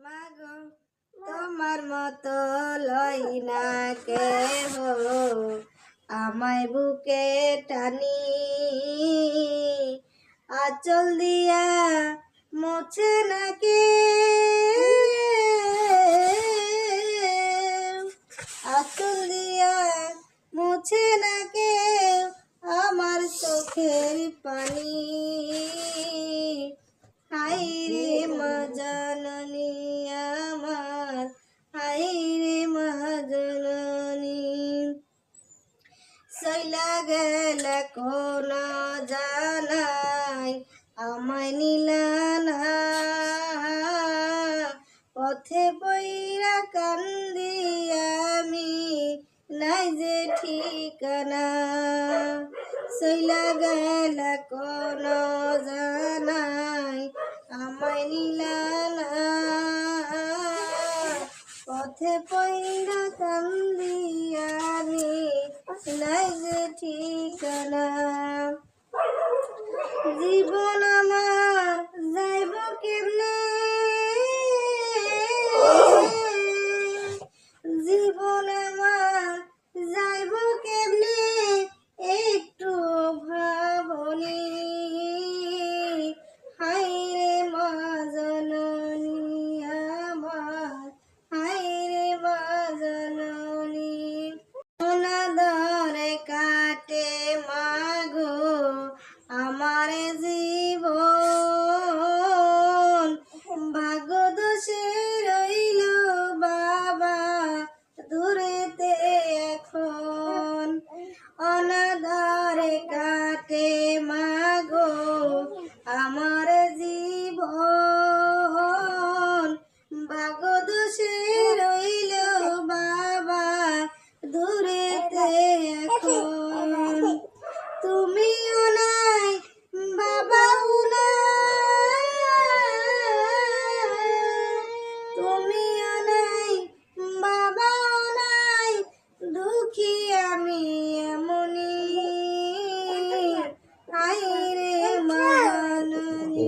মাগো তোমার মতো লই না কেহ আমায় বুকে টানি আঁচল দিয়া মোছে না কে আঁচল দিয়া মোছে না কে আমার চোখের পানি হায়রে মা জননী আমার হায়রে মা জননী চইলা গেলে কোন জানাই আমায় নিলা না পথে বইরা কান্দি আমি নাই যে ঠিকানা চইলা গেলে কোন জানাই আমায় নিলা না পথে পইরা কান্দি আমি নাই যে ঠিকানা জীবন আমার যাইব কেমনে জীবন আমার যাইব কেমনে একটু ভাবনি হায়রে মা জননী আমার হায়রে মা জননী অনাদরে কাটে মাগো আমার জীবন ভাগ্য দোষে রইল বাবা দূরেতে এখন অনাদরে কাটে মাগো আমার জীবন ভাগ্য দোষে রইল বাবা দূরেতে এখন তুমিও নাই বাবাও নাই তুমিও নাই বাবাও নাই দুঃখী আমি এমনি হায়রে মা জননী